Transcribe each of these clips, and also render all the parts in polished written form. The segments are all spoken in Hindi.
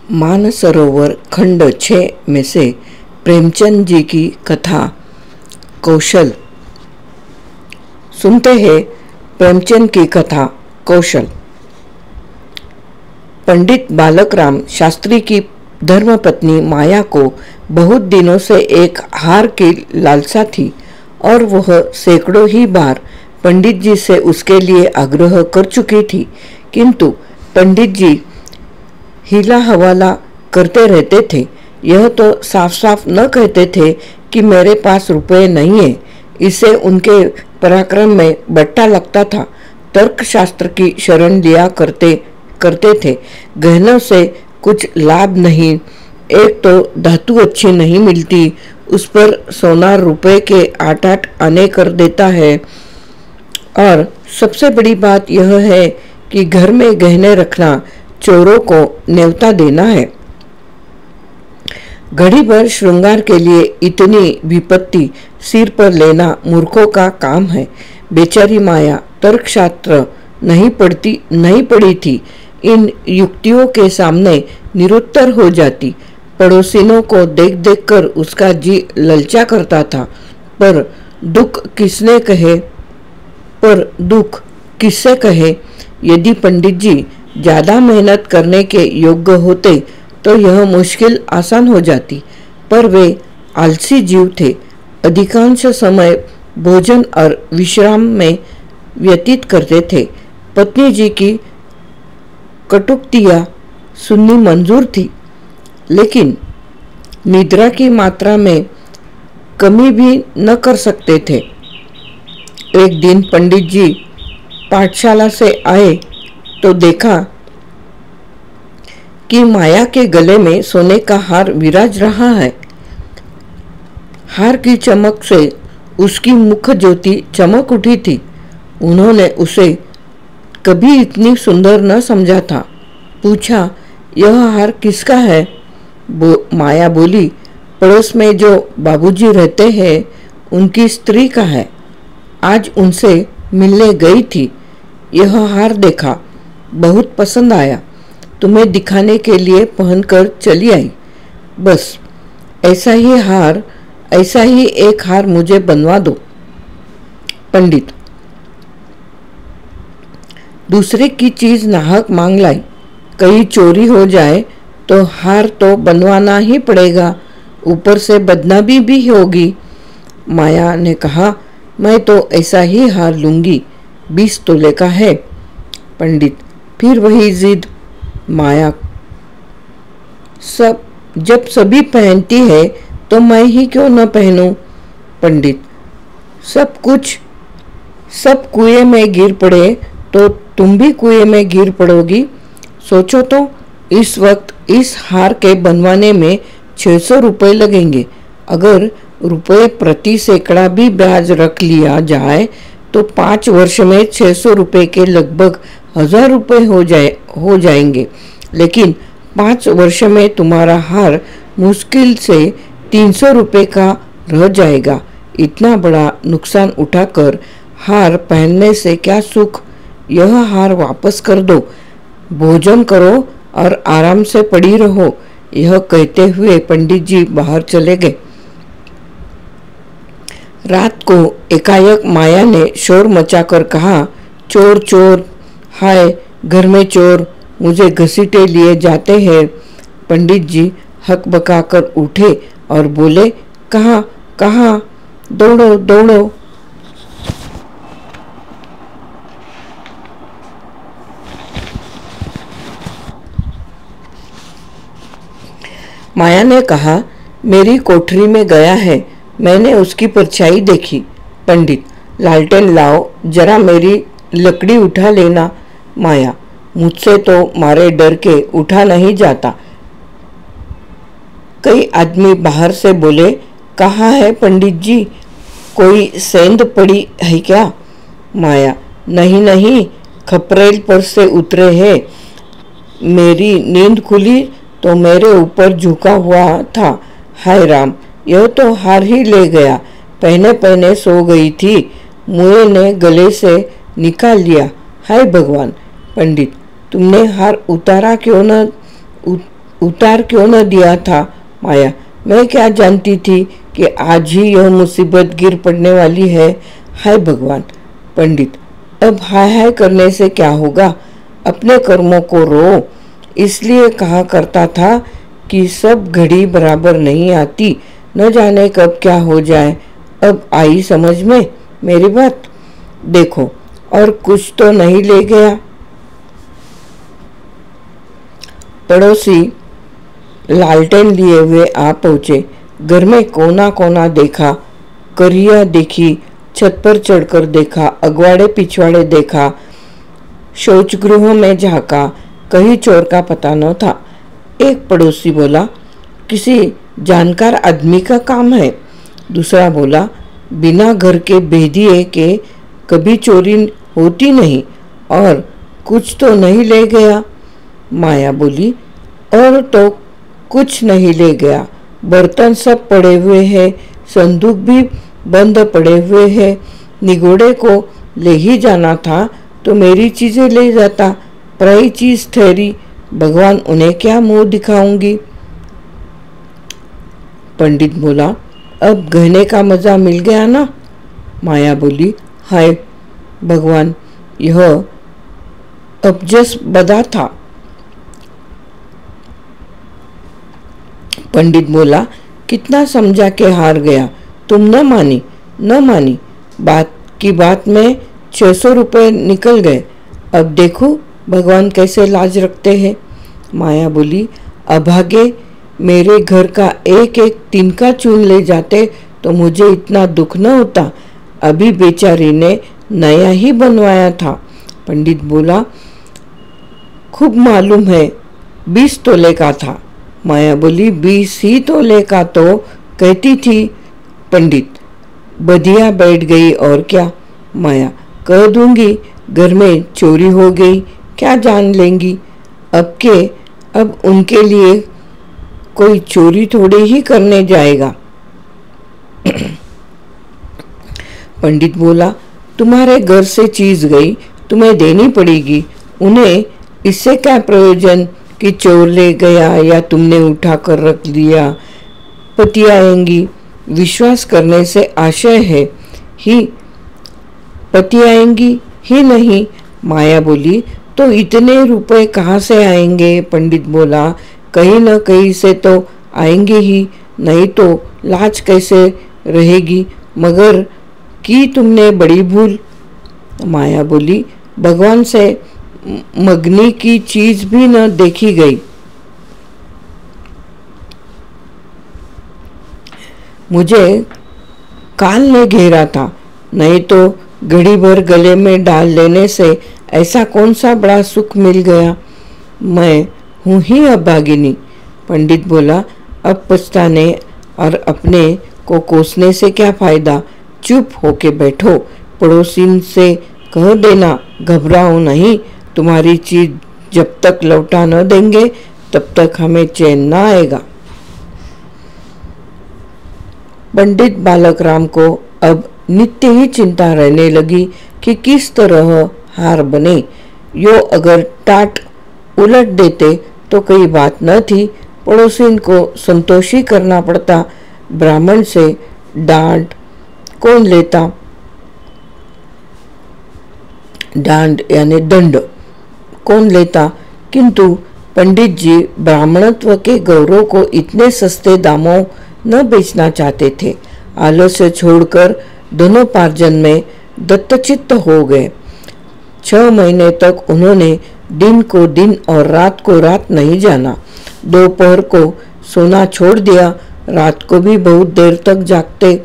मानसरोवर खंड 6 में से प्रेमचंद जी की कथा कौशल। सुनते हैं प्रेमचंद की कथा कौशल। पंडित बालकराम शास्त्री की धर्मपत्नी माया को बहुत दिनों से एक हार की लालसा थी और वह सैकड़ों ही बार पंडित जी से उसके लिए आग्रह कर चुकी थी, किंतु पंडित जी हिला हवाला करते रहते थे। यह तो साफ साफ न कहते थे कि मेरे पास रुपए नहीं है। इसे उनके पराक्रम में बट्टा लगता था। तर्कशास्त्र की शरण लिया करते थे। गहनों से कुछ लाभ नहीं। एक तो धातु अच्छी नहीं मिलती, उस पर सोनार रुपए के 8-8 आने कर देता है। और सबसे बड़ी बात यह है कि घर में गहने रखना चोरों को न्योता देना है। घड़ी भर श्रृंगार के लिए इतनी विपत्ति सिर पर लेना मूर्खों का काम है। बेचारी माया तर्कशास्त्र नहीं पड़ी थी। इन युक्तियों के सामने निरुत्तर हो जाती। पड़ोसिनों को देख देख कर उसका जी ललचा करता था। पर दुख किससे कहे। यदि पंडित जी ज्यादा मेहनत करने के योग्य होते तो यह मुश्किल आसान हो जाती, पर वे आलसी जीव थे। अधिकांश समय भोजन और विश्राम में व्यतीत करते थे। पत्नी जी की कटुक्तियां सुननी मंजूर थी, लेकिन निद्रा की मात्रा में कमी भी न कर सकते थे। एक दिन पंडित जी पाठशाला से आए तो देखा कि माया के गले में सोने का हार विराज रहा है। हार की चमक से उसकी मुख ज्योति चमक उठी थी। उन्होंने उसे कभी इतनी सुंदर न समझा था। पूछा, यह हार किसका है? माया बोली, पड़ोस में जो बाबूजी रहते हैं उनकी स्त्री का है। आज उनसे मिलने गई थी। यह हार देखा, बहुत पसंद आया, तुम्हें दिखाने के लिए पहनकर चली आई। बस ऐसा ही एक हार मुझे बनवा दो। पंडित, दूसरे की चीज नाहक मांग लाई, कहीं चोरी हो जाए तो हार तो बनवाना ही पड़ेगा, ऊपर से बदनामी भी होगी। माया ने कहा, मैं तो ऐसा ही हार लूंगी, 20 तोले का है। पंडित, फिर वही जिद। माया, जब सभी पहनती है तो मैं ही क्यों न पहनूं? पंडित, सब कुएं में गिर पड़े तो तुम भी कुएं में गिर पड़ोगी। सोचो तो, इस वक्त इस हार के बनवाने में 600 रुपये लगेंगे। अगर रुपये प्रति सैकड़ा भी ब्याज रख लिया जाए तो 5 वर्ष में 600 रुपये के लगभग 1000 रुपये हो जाएंगे। लेकिन 5 वर्ष में तुम्हारा हार मुश्किल से 300 रुपये का रह जाएगा। इतना बड़ा नुकसान उठाकर हार पहनने से क्या सुख। यह हार वापस कर दो, भोजन करो और आराम से पड़ी रहो। यह कहते हुए पंडित जी बाहर चले गए। रात को एकाएक माया ने शोर मचाकर कहा, चोर चोर, हाय घर में चोर, मुझे घसीटे लिए जाते हैं। पंडित जी हकबकाकर उठे और बोले, कहाँ कहाँ, दौड़ो दौड़ो। माया ने कहा, मेरी कोठरी में गया है, मैंने उसकी परछाई देखी। पंडित, लालटेन लाओ, जरा मेरी लकड़ी उठा लेना। माया, मुझसे तो मारे डर के उठा नहीं जाता। कई आदमी बाहर से बोले, कहाँ है पंडित जी, कोई सेंध पड़ी है क्या? माया, नहीं, खपरेल पर से उतरे हैं। मेरी नींद खुली तो मेरे ऊपर झुका हुआ था। हाय राम, यह तो हार ही ले गया। पहने सो गई थी, मुए ने गले से निकाल लिया। हाय भगवान। पंडित, तुमने हार उतारा क्यों न? उतार क्यों न दिया था? माया, मैं क्या जानती थी कि आज ही यह मुसीबत गिर पड़ने वाली है। हाय भगवान। पंडित, अब हाय हाय करने से क्या होगा? अपने कर्मों को रो। इसलिए कहा करता था कि सब घड़ी बराबर नहीं आती, न जाने कब क्या हो जाए। अब आई समझ में मेरी बात? देखो, और कुछ तो नहीं ले गया? पड़ोसी लालटेन लिए हुए आ पहुंचे। घर में कोना कोना देखा, करिया देखी, छत पर चढ़कर देखा, अगवाड़े पिछवाड़े देखा, शौचगृह में झांका, कहीं चोर का पता न था। एक पड़ोसी बोला, किसी जानकार आदमी का काम है। दूसरा बोला, बिना घर के भेदिए के कभी चोरी होती नहीं, और कुछ तो नहीं ले गया। माया बोली, और तो कुछ नहीं ले गया। बर्तन सब पड़े हुए हैं, संदूक भी बंद पड़े हुए हैं। निगोड़े को ले ही जाना था तो मेरी चीजें ले जाता, पराई चीज ठहरी। भगवान, उन्हें क्या मुंह दिखाऊंगी? पंडित बोला, अब गहने का मजा मिल गया ना? माया बोली, हाय भगवान, यह अबजस बदा था। पंडित बोला, कितना समझा के हार गया, तुम न मानी, न मानी। बात की बात में 600 रुपये निकल गए। अब देखो भगवान कैसे लाज रखते हैं। माया बोली, अभागे, मेरे घर का एक एक तिनका चून ले जाते तो मुझे इतना दुख न होता। अभी बेचारी ने नया ही बनवाया था। पंडित बोला, खूब मालूम है, 20 तोले का था। माया बोली, 20 ही तोले का तो कहती थी। पंडित, बधिया बैठ गई और क्या? माया, कह दूंगी घर में चोरी हो गई, क्या जान लेंगी? अब उनके लिए कोई चोरी थोड़ी ही करने जाएगा। पंडित बोला, तुम्हारे घर से चीज गई, तुम्हें देनी पड़ेगी। उन्हें इससे क्या प्रयोजन कि चोर ले गया या तुमने उठा कर रख लिया। पति आएंगी, विश्वास करने से आशय है ही, पति आएंगी ही नहीं। माया बोली, तो इतने रुपए कहाँ से आएंगे? पंडित बोला, कहीं न कहीं से तो आएंगे ही, नहीं तो लाज कैसे रहेगी? मगर की तुमने बड़ी भूल। माया बोली, भगवान से मगनी की चीज भी न देखी गई। मुझे काल ने घेरा था, नहीं तो घड़ी भर गले में डाल लेने से ऐसा कौन सा बड़ा सुख मिल गया। मैं हूँ ही अभागिनी। पंडित बोला, अब पछताने और अपने को कोसने से क्या फायदा? चुप होके बैठो। पड़ोसी से कह देना, घबराओ नहीं, तुम्हारी चीज जब तक लौटा न देंगे तब तक हमें चैन न आएगा। पंडित बालक राम को अब नित्य ही चिंता रहने लगी कि किस तरह हार बने। यो अगर टाट उलट देते तो कोई बात न थी, पड़ोसी को संतोषी करना पड़ता। ब्राह्मण से डांट कौन लेता? डांड यानी दंड कौन लेता? किंतु पंडित जी ब्राह्मणत्व के गौरव को इतने सस्ते दामों न बेचना चाहते थे। आलस्य छोड़कर धनोपार्जन में दत्तचित्त हो गए। 6 महीने तक उन्होंने दिन को दिन और रात को रात नहीं जाना। दोपहर को सोना छोड़ दिया, रात को भी बहुत देर तक जागते।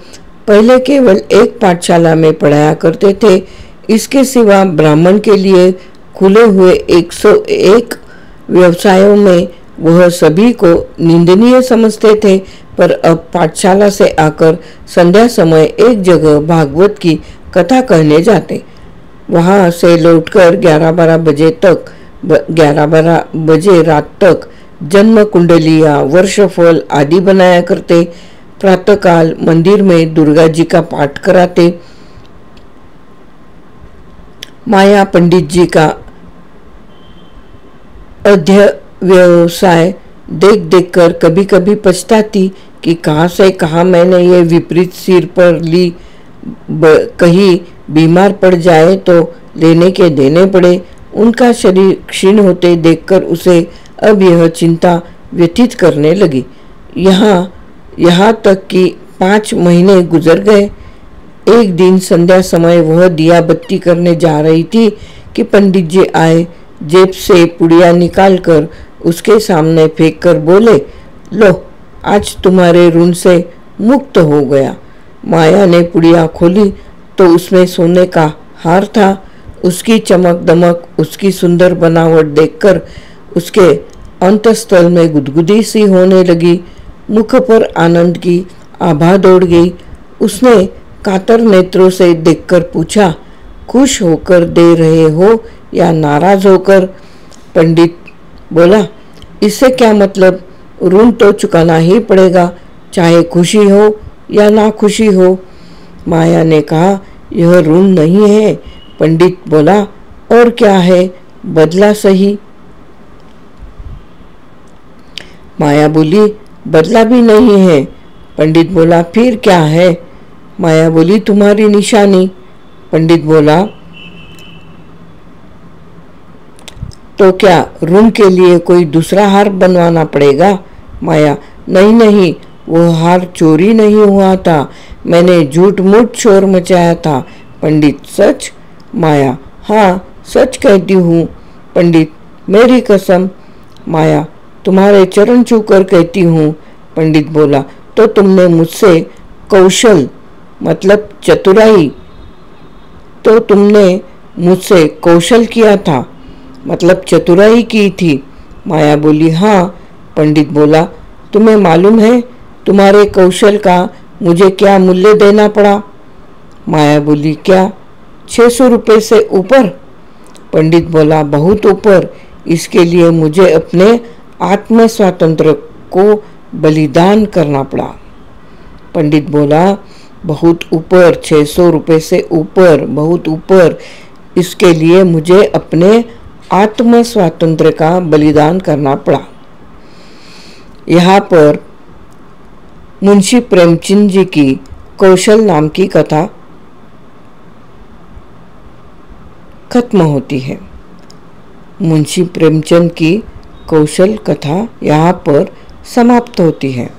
पहले केवल एक पाठशाला में पढ़ाया करते थे, इसके सिवा ब्राह्मण के लिए खुले हुए 101 व्यवसायों में वह सभी को निंदनीय समझते थे। पर अब पाठशाला से आकर संध्या समय एक जगह भागवत की कथा कहने जाते। वहां से लौटकर 11-12 बजे रात तक जन्म कुंडलियां, वर्षफल आदि बनाया करते। प्रातःकाल मंदिर में दुर्गा जी का पाठ कराते। माया पंडित जी का अध्यवसाय देख देख कर कभी कभी पछताती कि कहाँ से कहाँ मैंने ये विपरीत सिर पर ली। कहीं बीमार पड़ जाए तो लेने के देने पड़े। उनका शरीर क्षीण होते देखकर उसे अब यह चिंता व्यथित करने लगी। यहाँ तक कि 5 महीने गुजर गए। एक दिन संध्या समय वह दिया बत्ती करने जा रही थी कि पंडित जी आए। जेब से पुड़िया निकालकर उसके सामने फेंक कर बोले, लो, आज तुम्हारे ऋण से मुक्त हो गया। माया ने पुड़िया खोली तो उसमें सोने का हार था। उसकी चमक दमक, उसकी सुंदर बनावट देखकर उसके अंतःस्थल में गुदगुदी सी होने लगी। मुख पर आनंद की आभा दौड़ गई। उसने कातर नेत्रों से देखकर पूछा, खुश होकर दे रहे हो या नाराज होकर? पंडित बोला, इससे क्या मतलब, ऋण तो चुकाना ही पड़ेगा, चाहे खुशी हो या ना खुशी हो। माया ने कहा, यह ऋण नहीं है। पंडित बोला, और क्या है, बदला सही। माया बोली, बदला भी नहीं है। पंडित बोला, फिर क्या है? माया बोली, तुम्हारी निशानी। पंडित बोला, तो क्या ऋण के लिए कोई दूसरा हार बनवाना पड़ेगा? माया, नहीं नहीं, वो हार चोरी नहीं हुआ था, मैंने झूठ मूठ शोर मचाया था। पंडित, सच? माया, हाँ, सच कहती हूँ। पंडित, मेरी कसम। माया, तुम्हारे चरण छूकर कहती हूँ। पंडित बोला, तो तुमने मुझसे कौशल मतलब चतुराई तो तुमने मुझसे कौशल किया था, मतलब चतुराई की थी। माया बोली, हाँ। पंडित बोला, तुम्हें मालूम है तुम्हारे कौशल का मुझे क्या मूल्य देना पड़ा? माया बोली, क्या? 600 रुपये से ऊपर? पंडित बोला, बहुत ऊपर। इसके लिए मुझे अपने आत्म स्वातंत्र को बलिदान करना पड़ा। पंडित बोला, बहुत ऊपर, 600 रुपये से ऊपर, बहुत ऊपर। इसके लिए मुझे अपने आत्म स्वातंत्र का बलिदान करना पड़ा। यहाँ पर मुंशी प्रेमचंद जी की कौशल नाम की कथा खत्म होती है। मुंशी प्रेमचंद की कौशल कथा यहाँ पर समाप्त होती है।